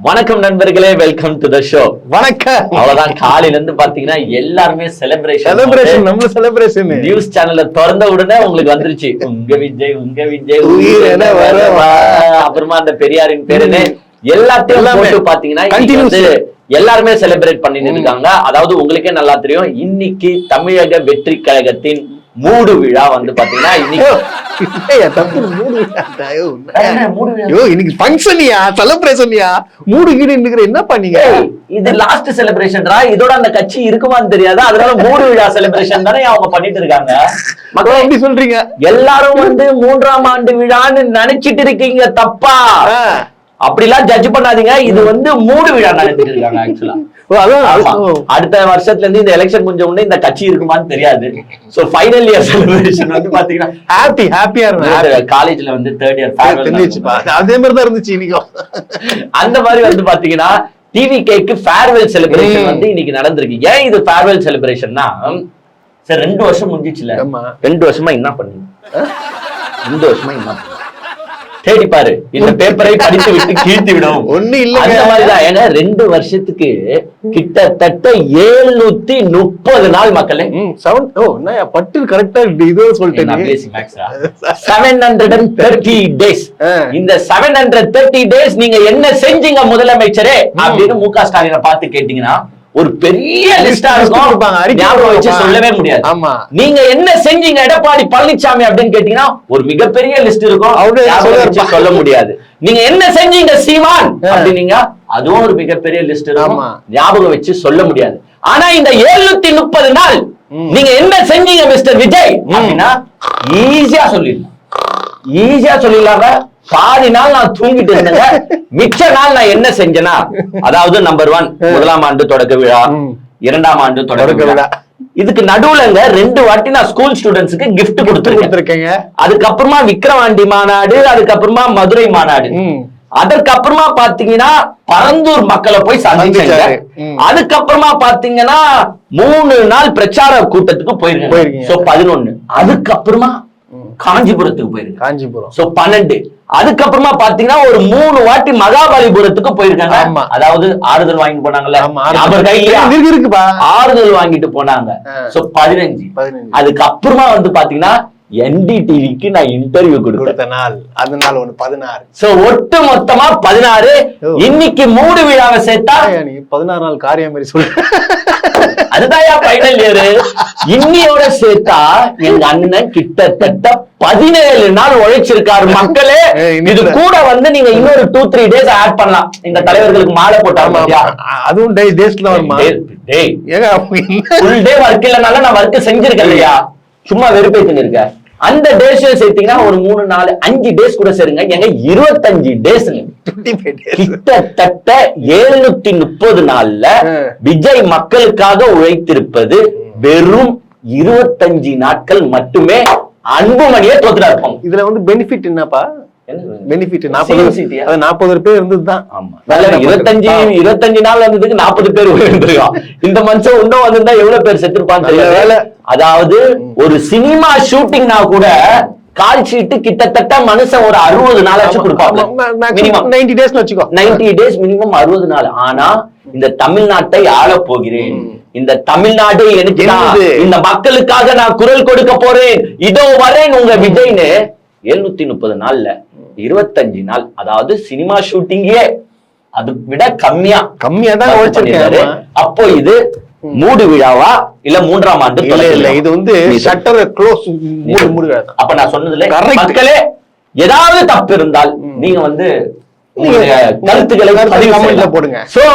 வணக்கம் நண்பர்களே, welcome to the show. வணக்கம். அவ்வளவுதான், காலையில இருந்து பாத்தீங்கன்னா எல்லாருமே செலிப்ரேஷன். நம்ம செலிப்ரேஷன் நியூஸ் சேனல்ல திறந்த உடனே உங்களுக்கு வந்துருச்சு, உங்க விஜய் அப்புறமா அந்த பெரியாரின் பேருன்னு எல்லாத்தையும் போட்டு பாத்தீங்கன்னா எல்லாருமே செலிப்ரேட் பண்ணிட்டு இருக்காங்க. அதாவது உங்களுக்கே நல்லா தெரியும், இன்னைக்கு தமிழக வெற்றி கழகத்தின் மூடு விழா வந்து பாத்தீங்கன்னா என்ன பண்ணீங்க? இது லாஸ்ட் செலிப்ரேஷன்டா, இதோட அந்த கட்சி இருக்குமான்னு தெரியாது, அதனால மூடு விழா செலிப்ரேஷன் தானே அவங்க பண்ணிட்டு இருக்காங்க. மக்கள் எப்படி சொல்றீங்க? எல்லாரும் வந்து 3ஆம் ஆண்டு விழான்னு நினைச்சிட்டு இருக்கீங்க, தப்பா அப்படிலாம் ஜட்ஜ் பண்ணாதீங்க. இது வந்து மூடு விழா நடத்திட்டு இருக்காங்க. ஆக்சுவலா அடுத்த வருஷத்துல இருந்து இந்த எலெக்ஷன் முடிஞ்ச உடனே இந்த கட்சி இருக்குமான்னு தெரியாது. சோ ஃபைனல் இயர் செலிப்ரேஷன் வந்து பாத்தீங்கன்னா ஹாப்பியா காலேஜ்ல வந்து 3rd இயர் ஃபேர்வெல் அதே மாதிரி தான் இருந்துச்சு இன்னைக்கும். அந்த மாதிரி வந்து பாத்தீங்கன்னா டிவிகேக்கு ஃபேர்வெல் செலிப்ரேஷன் வந்து இன்னைக்கு நடந்திருக்கு. ஏன் இது ஃபேர்வெல் செலிப்ரேஷன்னா, சரி 2 வருஷம் முடிஞ்சிச்சுல, 2 வருஷமா என்ன பண்ணீங்க? 2 வருஷமா என்ன பண்ணீங்க? தேடி பாரு, இந்த பேப்பரை படித்து விட்டு கீழ்த்தி விடும். ஒண்ணு இல்ல, அந்த மாதிரிதான். ஏன்னா 2 வருஷத்துக்கு கிட்டத்தட்ட 730 நாள் மக்களே. பட்டு கரெக்டா இது சொல்லிட்டேன். 730 டேஸ். இந்த 730 டேஸ் நீங்க என்ன செஞ்சீங்க முதலமைச்சரே அப்படின்னு முக ஸ்டாலினை பார்த்து கேட்டீங்கன்னா ஒரு பெரிய லிஸ்டா இருக்கும், ஞாபகம் வச்சு சொல்லவே முடியாது. நீங்க என்ன செஞ்சீங்க எடப்பாடி பழனிசாமி அப்படின்னு கேட்டீங்கன்னா ஒரு மிகப்பெரிய லிஸ்ட் இருக்கும், சொல்ல முடியாது. நீங்க என்ன செஞ்சீங்க சீமான் அப்படின்னீங்க, அதுவும் ஒரு மிகப்பெரிய லிஸ்ட் இருக்கும், ஞாபகம் வச்சு சொல்ல முடியாது. ஆனா இந்த 730 நாள் நீங்க என்ன செஞ்சீங்க மிஸ்டர் விஜய் அப்படின்னா ஈஸியா சொல்லிடலாங்க. பாதி நாள் நான் தூங்கிட்டு இருந்தேங்க, மிச்ச நாள் நான் என்ன செஞ்சேன்னா, அதாவது நம்பர் 1 1ஆம் ஆண்டு தொடக்க விழா, 2ஆம் ஆண்டு தொடக்க விழா, இதுக்கு நடுவுலங்க 2 வாட்டி நான் ஸ்கூல் ஸ்டூடெண்ட்ஸ்க்கு கிஃப்ட் கொடுத்துருக்கேங்க. அதுக்கப்புறமா விக்கிரவாண்டி மாநாடு, அதுக்கப்புறமா மதுரை மாநாடு, அதற்கப்புறமா பாத்தீங்கன்னா பரந்தூர் மக்களை போய் சந்திச்சாங்க. அதுக்கப்புறமா பாத்தீங்கன்னா 3 நாள் பிரச்சார கூட்டத்துக்கு போயிருக்கேன். 11. அதுக்கப்புறமா காஞ்சிபுரத்துக்கு போயிருக்கு, காஞ்சிபுரம் 12. அதுக்கப்புறமா பாத்தீங்கன்னா ஒரு 3 வாட்டி மகாபலிபுரத்துக்கு போயிருக்காங்க. அதாவது ஆறுதல் வாங்கிட்டு போனாங்கல்ல, ஆறுதல் வாங்கிட்டு போனாங்க. 15. அதுக்கப்புறமா வந்து பாத்தீங்கன்னா NDTVக்கு நான் இன்டர்வியூ கொடுத்த நாள், அதனால 16. சோ ஒட்டு மொத்தமா 16. இன்னைக்கு மூடு விழாவை சேர்த்தா 16 நாள் காரியம் மாதிரி சொல்லு. அதுதான் ஃபைனல் இயர். இன்னியோட சேர்த்தா எங்க அண்ணன் கிட்டத்தட்ட 17 நாள் உழைச்சிருக்காரு மக்களே. இது கூட வந்து நீங்க இன்னொரு 2-3 டேஸ் ஆட் பண்ணலாம். இந்த தலைவர்களுக்கு மாலை போட்டாங்க, அதுவும் டேஸ்ல வருமா? ஃபுல் டே வர்க் இல்லனால நான் வர்க் செஞ்சிருக்கேன் இல்லையா, சும்மா வெறுப்பேத்துங்க இருக்க. அந்த டேஸ் சேர்த்தீங்கன்னா ஒரு 3-4-5 டேஸ் கூட சேருங்க. எங்க 25 டேஸ், கிட்டத்தட்ட 730 நாள்ல விஜய் மக்களுக்காக உழைத்திருப்பது வெறும் 25 நாட்கள் மட்டுமே. அன்புமணியே தோத்துட்டா இருப்பாங்க. இதுல வந்து பெனிஃபிட் என்னப்பா? பெனிஃபிட் 40 பேர் இருந்ததுதான். 25 நாள் வந்ததுக்கு 40 பேர் இருந்திருக்கான். இந்த மனுஷன் இன்னும் வந்திருந்தா எவ்வளவு பேர் செத்துருப்பான்னு தெரியல. அதாவது ஒரு சினிமா ஷூட்டிங்னா கூட கால் ஷீட் கிட்டத்தட்ட மனுஷன் ஒரு 60 நாளாச்சும் கொடுப்பாங்க. 90 டேஸ் வச்சுக்கோ, 90 டேஸ் மினிமம் 60 நாள். ஆனா இந்த தமிழ்நாட்டை ஆள போகிறேன், இந்த தமிழ்நாடு எனக்கு இந்த மக்களுக்காக நான் குரல் கொடுக்க போறேன், இதோ வரேன் உங்க விஜய்னு 730 நாள்ல 25 நாள், அதாவது சினிமா ஷூட்டிங்கே அது விட கம்மியா தான் உழைச்சிருக்காரு. அப்போ இது மூடு விழாவா இல்ல 3ஆம் ஆண்டு? இல்ல, இது வந்து ஷட்டர் க்ளோஸ் மூடு விழா. அப்ப நான் சொன்னதுல மக்களே ஏதாவது தப்பு இருந்தால் நீங்க வந்து கருத்துக்களை பதிவு போடுங்க. சோ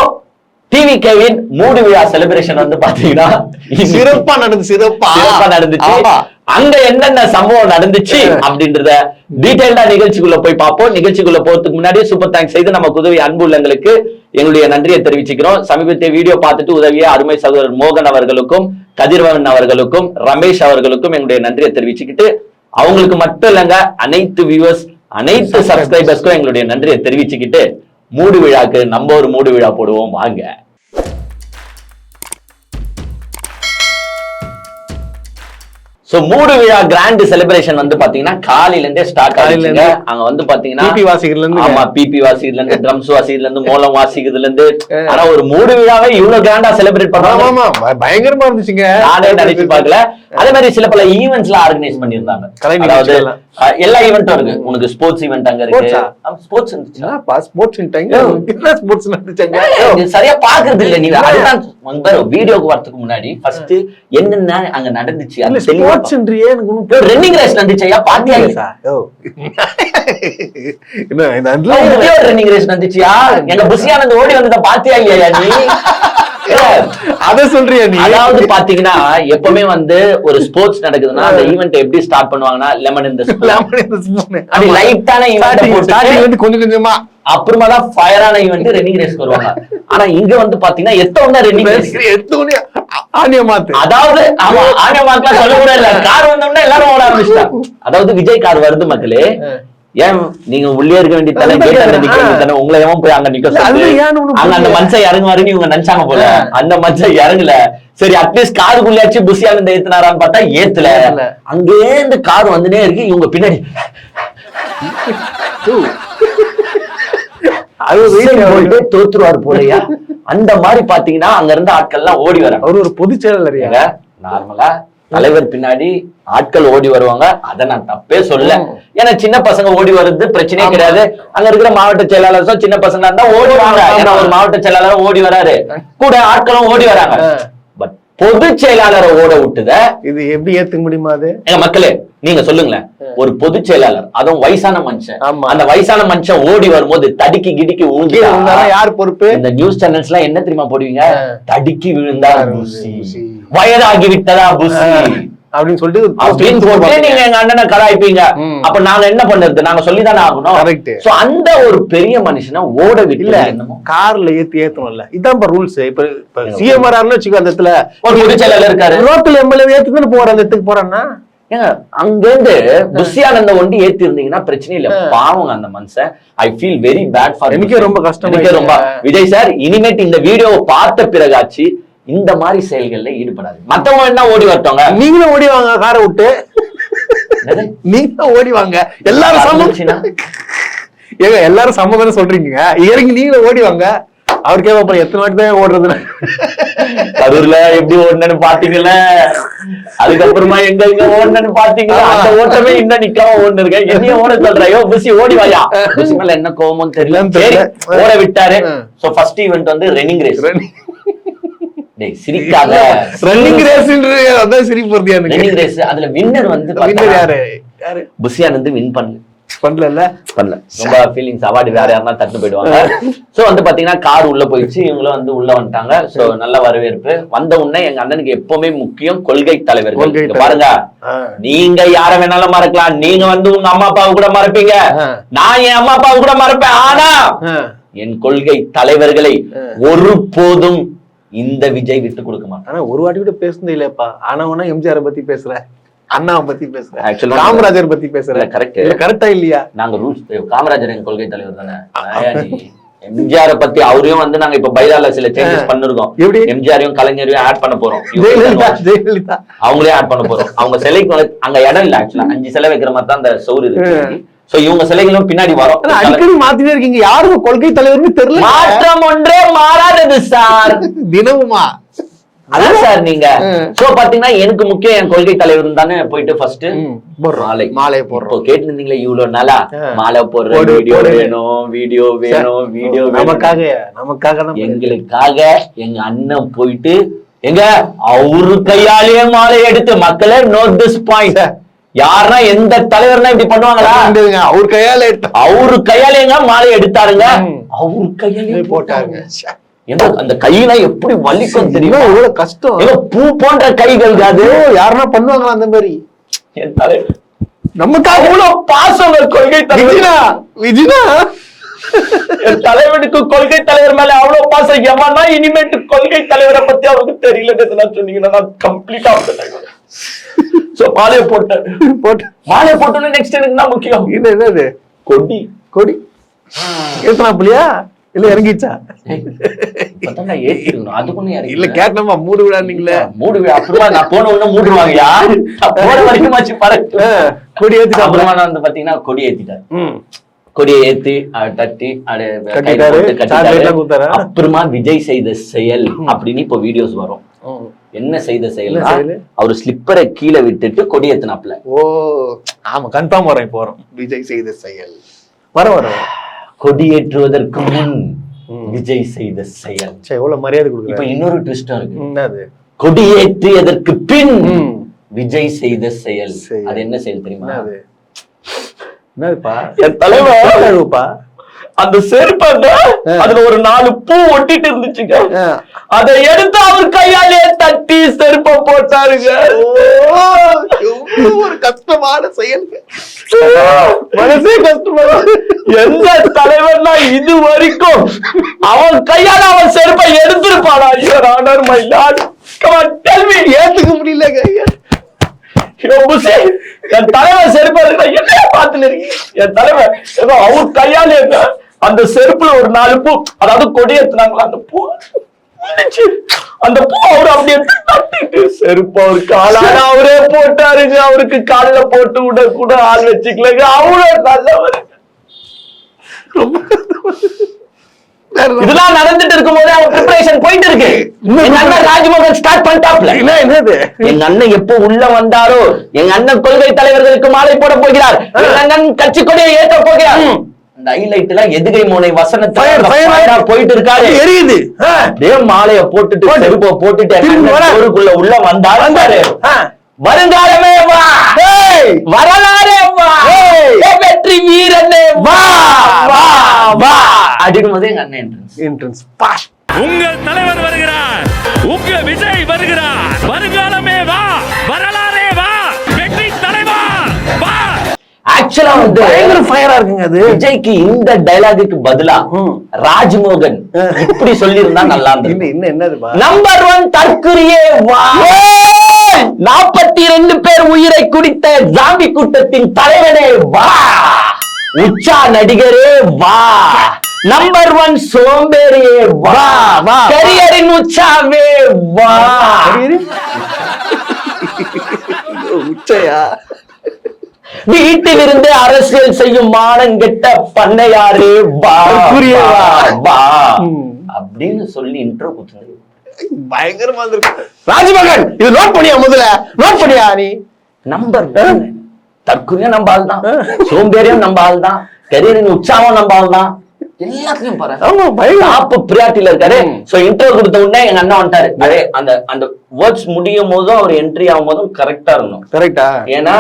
டிவிகேவின் மூடு விழா செலிப்ரேஷன் வந்து பாத்தீங்கன்னா சிறப்பா நடந்துச்சு. அங்க என்னென்ன சம்பவம் நடந்துச்சு அப்படின்றத டீடைல்டா நிகழ்ச்சிக்குள்ள போய் பார்ப்போம். நிகழ்ச்சிக்குள்ள போறதுக்கு முன்னாடி சூப்பர் தேங்க்ஸ் செய்து நமக்கு உதவி அன்பு உள்ளங்களுக்கு எங்களுடைய நன்றியை தெரிவிச்சுக்கிறோம். சமீபத்திய வீடியோ பார்த்துட்டு உதவிய அருமை சகோதரர் மோகன் அவர்களுக்கும், கதிரவன் அவர்களுக்கும், ரமேஷ் அவர்களுக்கும் எங்களுடைய நன்றியை தெரிவிச்சுக்கிட்டு, அவங்களுக்கு மட்டும் இல்லைங்க, அனைத்து வியூவர்ஸ், அனைத்து சப்ஸ்கிரைபர்ஸ்க்கும் எங்களுடைய நன்றியை தெரிவிச்சுக்கிட்டு மூடு விழாக்கு நம்ம ஒரு மூடு விழா போடுவோம் வாங்க. சோ மூடு விழா கிராண்ட் செலிப்ரேஷன் வந்து பாத்தீங்கன்னா காலையில இருந்தே ஸ்டார்ட் ஆயிடுச்சுங்க. அங்க வந்து பாத்தீங்கன்னா பிபி வாசிகர்ல இருந்து ஆமா பிபி வாசிகர்ல இருந்து ட்ரம்ஸ் வாசிகர்ல இருந்து மோளம் வாசிக்கிறதுல இருந்து ஆனா ஒரு மூடு விழாவே இவ்வளவு கிராண்டா செலிப்ரேட் பண்றாங்க. ஆமா பயங்கரமா இருந்துச்சுங்க. நானே நினைச்சு பார்க்கல. அதே மாதிரி சில பல ஈவெண்ட்ஸ் எல்லாம் ஆர்கனைஸ் பண்ணிருந்தாங்க. அதாவது எல்லா ஈவெண்ட்டும் இருக்கு. உனக்கு ஸ்போர்ட்ஸ் ஈவெண்ட் அங்க இருக்கு. ஸ்போர்ட்ஸ் இருந்துச்சுன்னா ஸ்போர்ட்ஸ் என்ன ஸ்போர்ட்ஸ் நடந்துச்சுங்க. சரியா பாக்குறது இல்ல நீங்க. அதுதான் வீடியோக்கு வரதுக்கு முன்னாடி ஃபர்ஸ்ட் என்னென்ன அங்க நடந்துச்சு அது ஸ்போர்ட்ஸ்ன்றியே எனக்கு ரன்னிங் ரேஸ் நடந்துச்சா பாத்தியா? ரன்னிங் ரேஸ் நடந்துச்சியா? எங்க புஷியானந்த் ஓடி வந்தத பாத்தியா இல்லையா நீ? அத சொல்றியா நீ? அதாவது பாத்தீங்கன்னா எப்பவுமே வந்து ஒரு ஸ்போர்ட்ஸ் நடக்குதுன்னா அந்த ஈவென்ட் எப்படி ஸ்டார்ட் பண்ணுவாங்கன்னா லெமன் இந்த ஸ்பூன் அப்படி லைட்டான ஈவென்ட் கொஞ்சம் கொஞ்சமா அப்புறமா தான் ஃபயரான ஈவென்ட் ரன்னிங் ரேஸ் வருவாங்க. ஆனா இங்க வந்து பாத்தீங்கன்னா எத்தவங்க ரன்னிங் ரேஸ் எடுத்தோனே ஆனிய மாத்து. அதாவது ஆமா ஆனிய மாத்துலாம் சொல்ல கூட இல்ல. கார் வந்தோம்னா எல்லாரும் ஓட ஆரம்பிச்சிட்டாங்க. அதாவது விஜய் கார் வருது மக்களே. ஏன் நீங்க உள்ளே இருக்க வேண்டியதானே நிக்க வேண்டியதானே உங்களை எவன் போய் அங்க நிக்க அங்க அந்த மனுஷன் இறங்குவாருன்னு இவங்க நினைச்சாங்க போல. அந்த மனுஷன் இறங்கல. சரி அட்லீஸ்ட் காருக்குள்ளாச்சு புஷியானந்த ஏத்துனாரான்னு பார்த்தா ஏத்துல. அங்கே இந்த கார் வந்துனே இருக்கு. இவங்க பின்னாடி தோத்துருவாரு போலையா அந்த மாதிரி பாத்தீங்கன்னா அங்க இருந்த ஆட்கள் எல்லாம் ஓடி வர. அவர் ஒரு பொதுச் செயலாளர். நார்மலா தலைவர் பின்னாடி ஆட்கள் ஓடி வருவாங்க. அத நான் தப்பே சொல்ல. ஏன்னா சின்ன பசங்க ஓடி வர்றது பிரச்சனையே கிடையாது. அங்க இருக்கிற மாவட்ட செயலாளர் சின்ன பசங்க இருந்தா ஓடுவாங்க. ஏன்னா ஒரு மாவட்ட செயலாளர் ஓடி வராரு, கூட ஆட்களும் ஓடி வராங்க. பட் பொதுச் செயலாளரை ஓட விட்டுத இது எப்படி ஏத்துக்க முடியுமா? அது எங்க மக்களே நீங்க சொல்லுங்களேன். ஒரு பொதுச் செயலாளர் அதுவும் வயசான மனுஷன், அந்த வயசான மனுஷன் ஓடி வரும்போது தடுக்கி கிடிக்கி விழுந்தா யார் பொறுப்பு? இந்த நியூஸ் சேனல்ஸ்லாம் என்ன தெரியுமா போடுவீங்க? தடுக்கி விழுந்தா புசி, வயதாகி விட்டதா புசி அப்படின்னு சொல்லிட்டு நீங்க எங்க அண்ணனை கலாய்ப்பீங்க. அப்ப நாங்க என்ன பண்றது? நாங்க சொல்லிதானே ஆகணும். சோ அந்த ஒரு பெரிய மனுஷனை ஓட விடல. கார்ல ஏத்தணும்ல. இதான் ரூல்ஸ். இப்ப சிஎம் வராருன்னு வச்சுக்கோ, அந்த இடத்துல ஒரு பொதுச் செயலாளர் இருக்காரு, லோக்கல் எம்எல்ஏ ஏத்துன்னு போற அந்த இடத்துக்கு போறான்னா ஏங்க அங்க இருந்து புஷியானந்த ஒண்டி ஏத்தி இருந்தீங்கன்னா பிரச்சனை இல்ல. பாவங்க அந்த மனுஷன். I feel very bad for. எனக்கே ரொம்ப கஷ்டம். ரொம்ப விஜய் சார் இனிமேட் இந்த வீடியோவை பார்த்த பிறகாச்சு இந்த மாதிரி செயல்கள்ல ஈடுபடாது. மத்தவங்க என்ன ஓடி வரட்டோங்க, நீங்களும் ஓடி வாங்க காரை விட்டு. நீங்களும் ஓடி வாங்க. எல்லாரும் சம்மதிச்சுனா ஏங்க எல்லாரும் சம்மதம் சொல்றீங்க. இறங்கி நீங்களும் ஓடி வாங்க. அவர் கேட்ப எத்தனை வாட்டி தான் ஓடுறது? கரூர்ல எப்படி ஓடுனு பாத்தீங்கல்ல, அதுக்கப்புறமா எங்க எங்க ஓடுனு பாத்தீங்களா? அந்த ஓட்டமே இன்னும் நிக்காம ஓடுனு இருக்கேன். என்னைய ஓட சொல்றையோ புசி ஓடி வாயா. புசி மேல என்ன கோவமும் தெரியல, ஓட விட்டாரு. சோ ஃபர்ஸ்ட் ஈவென்ட் வந்து ரன்னிங் ரேஸ். சிரிக்காத ரன்னிங் ரேஸ் அதான் சிரிப்பு வருது எனக்கு. ரன்னிங் ரேஸ் அதுல வின்னர் வந்து யாரு? புஷியானந்த் வின் பண்ணல. ரொம்ப ஃபீலிங்ஸ் அவார்டு வேற யாருன்னா தட்டு போயிடுவாங்க. சோ வந்து பாத்தீங்கன்னா கார் உள்ள போயிடுச்சு, இவங்களும் வந்து உள்ள வந்துட்டாங்க. சோ நல்ல வரவேற்பு. வந்த உடனே எங்க அண்ணனுக்கு எப்பவுமே முக்கியம் கொள்கை தலைவர்கள். பாருங்க, நீங்க யார வேணாலும் மறக்கலாம். நீங்க வந்து உங்க அம்மா அப்பாவை கூட மறப்பீங்க, நான் என் அம்மா அப்பாவை கூட மறப்பேன். ஆனா என் கொள்கை தலைவர்களை ஒருபோதும் இந்த விஜய் விட்டு கொடுக்க மாட்டேன். ஆனா ஒரு வாட்டி கூட பேசுனது இல்லப்பா. ஆனா எம்ஜிஆர் பத்தி பேசுற, அண்ணாவை பத்தி பேசுற, காமராஜர் பத்தி பேசுற. கரெக்டா இல்லையா? நாங்க ரூல்ஸ் காமராஜர் எங்க கொள்கை தலைவர் தானே. எம்ஜிஆர் பத்தி அவரையும் வந்து நாங்க இப்ப பைலால சில சேஞ்சஸ் பண்ணிருக்கோம். எம்ஜிஆரையும் கலைஞரையும் ஆட் பண்ண போறோம். ஜெயலலிதா அவங்களே ஆட் பண்ண போறோம். அவங்க சிலைக்கு அங்க இடம் இல்ல. ஆக்சுவலா 5 சிலை வைக்கிற மாதிரி தான் அந்த சௌர் இருக்கு. சோ இவங்க சிலைகளும் பின்னாடி வரும். அடிக்கடி மாத்தினே இருக்கீங்க. யாரும் கொள்கை தலைவர்னு தெரியல. மாற்றம் ஒன்றே மாறாதது சார். தினமுமா அதான் சார் நீங்க. சோ பாத்தீங்கன்னா எனக்கு முக்கியம் என் கொள்கை தலைவர் தானே. போயிட்டு ஃபர்ஸ்ட் மாலை போடுறோம். கேட்டு இருந்தீங்களா இவ்வளவு நாளா? மாலை போடுற வீடியோ வேணும், வீடியோ வேணும், வீடியோ நமக்காக எங்களுக்காக எங்க அண்ணன் போயிட்டு எங்க அவரு கையாலேயே மாலை எடுத்து, மக்களே நோட் திஸ் பாயிண்ட். யாருன்னா எந்த தலைவர்னா இப்படி பண்ணுவாங்களா? அவரு கையாலேங்க மாலை எடுத்தாருங்க. அவரு கையாலே போட்டாருங்க. அந்த கையில எப்படி வலிக்கும் தெரியுமா? எவ்வளவு கஷ்டம். பூ போன்ற கைகள். அது யாருன்னா பண்ணுவாங்களா அந்த மாதிரி? நமக்காக அவ்வளவு பாசம் கொள்கை விஜினா என் தலைவனுக்கு கொள்கை தலைவர் மேல அவ்வளவு பாசம். எவனா இனிமேட்டு கொள்கை தலைவரை பத்தி அவருக்கு தெரியல சொன்னீங்கன்னா நான் கம்ப்ளீட்டா மாலையை போட்டு மாலையை போட்டோன்னு நெக்ஸ்ட் எனக்கு தான் முக்கியம். என்னது? கொடி ஏத்தனாப்லையா? இல்ல இறங்கிச்சா? இப்பதான் நான் ஏத்திருக்கணும். அதுக்குன்னு இல்ல இறங்கல. கேட்டமா மூடு விடானீங்களே. மூடு அப்புறமா நான் போன உடனே மூடுவாங்கயா. போன வரைக்குமாச்சு பறக்கு. கொடி ஏத்தி அப்புறமா நான் வந்து பாத்தீங்கன்னா கொடி ஏத்திட்டேன். கொடியை ஏத்தி தட்டி அப்புறமா விஜய் செய்த செயல் அப்படின்னு இப்ப வீடியோஸ் வரும். என்ன செய்த செயல்? அவரு ஸ்லிப்பரை கீழே விட்டுட்டு கொடி ஏத்தினாப்ல. ஓ ஆமா, கன்ஃபார்ம் வரேன் போறோம். விஜய் செய்த செயல் வர கொடியேற்றுவதற்கு முன் விஜய் செய்த செயல். எவ்வளவு மரியாதை கொடுக்குற. இப்ப இன்னொரு ட்விஸ்டும் இருக்கு. என்னது? கொடியேற்றியதற்கு பின் விஜய் செய்த செயல். அது என்ன செயல் தெரியுமா? என்னதுப்பா? என் தலைவா அந்த செருப்பாங்க அதுல ஒரு 4 பூ ஒட்டிட்டு இருந்துச்சுங்க. அதை எடுத்து அவர் கையாலே தட்டி செருப்ப போட்டாருங்க. ஒரு கஷ்டமான செயல். மனசே கஷ்டமா. எந்த தலைவர்னா இது வரைக்கும் அவன் கையால அவன் செருப்பை எடுத்திருப்பானா? ஏத்துக்க முடியல. என் தலைவர் செருப்பு என்ன பார்த்துன்னு இருக்கீங்க? என் தலைவர் ஏதோ அவர் கையாலே அந்த செருப்புல ஒரு 4 பூ, அதாவது கொடி ஏத்துனாங்களா, அந்த பூ அவரு அப்படியே தட்டிட்டு செருப்பு அவரு காலால அவரே போட்டாருங்க. அவருக்கு காலில போட்டு விட கூட ஆள் வச்சுக்கலங்க. அவ்வளவு நல்லவர். இதெல்லாம் நடந்துட்டு இருக்கும் போது அவங்க ப்ரிப்பரேஷன் போயிட்டு இருக்கு. எங்க அண்ணன் ராஜ்மோகன் ஸ்டார்ட் பண்ணிட்டாப்ல. என்னது? எங்க அண்ணன் எப்போ உள்ள வந்தாரோ எங்க அண்ணன் கொள்கை தலைவர்களுக்கு மாலை போட போகிறார், எங்க அண்ணன் கட்சி கொடியை ஏற்ற போகிறார். அந்த ஹைலைட் எல்லாம் எதுகை மோனை வசனத்தை போயிட்டு இருக்காரு. எரியுது. மாலைய போட்டுட்டு செருப்ப போட்டுட்டு உள்ள வந்தாரு. வருங்காலமே வா, வரலாறே வா, வெற்றி வீரனே வா வா வா அப்படின்னு போது எங்க அண்ணன் என்ட்ரன்ஸ். உங்கள் தலைவர் வருகிறார், உங்க விஜய் வருகிறார். வருங்காலமே வா, வரலாறே வா, வெற்றி தலைவா வா. ஆக்சுவலா வந்து பயங்கர ஃபயரா இருக்குங்க. அது விஜய்க்கு இந்த டைலாகுக்கு பதிலா ராஜ்மோகன் இப்படி சொல்லி இருந்தா நல்லா இருந்தது. என்னதுப்பா? நம்பர் 1 தற்குறியே வா, 42 பேர் உயிரை குடித்த ஜாம்பி கூட்டத்தின் தலைவனே வா, உச்சா நடிகரே வா, நம்பர் 1 சோம்பேறியே வா, கரியரின் உச்சாவே வா. உச்சையா? வீட்டில் இருந்து அரசியல் செய்யும் மானங்கெட்ட பண்ணையாரே வா வா அப்படின்னு சொல்லி இன்ட்ரோ கொடுத்தாரு. பயங்கரமா இருக்கு. ராஜ்மோகன் இது நோட் பண்ணியா? முதல்ல நோட் பண்ணியா? நீ நம்பர் தற்குறியா நம்ம ஆள் தான், சோம்பேறியும் நம்ம ஆள் தான், கரியரின் உற்சாகம் நம்ம ஆள் தான். எல்லாத்தையும் பாரு பிரியாரிட்டில இருக்காரு. சோ இன்ட்ரோ கொடுத்த உடனே எங்க அண்ணா வந்துட்டாரு. அதே அந்த அந்த வேர்ட்ஸ் முடியும் போதும் அவர் என்ட்ரி ஆகும் போதும் கரெக்டா இருக்கணும். கரெக்டா? ஏன்னா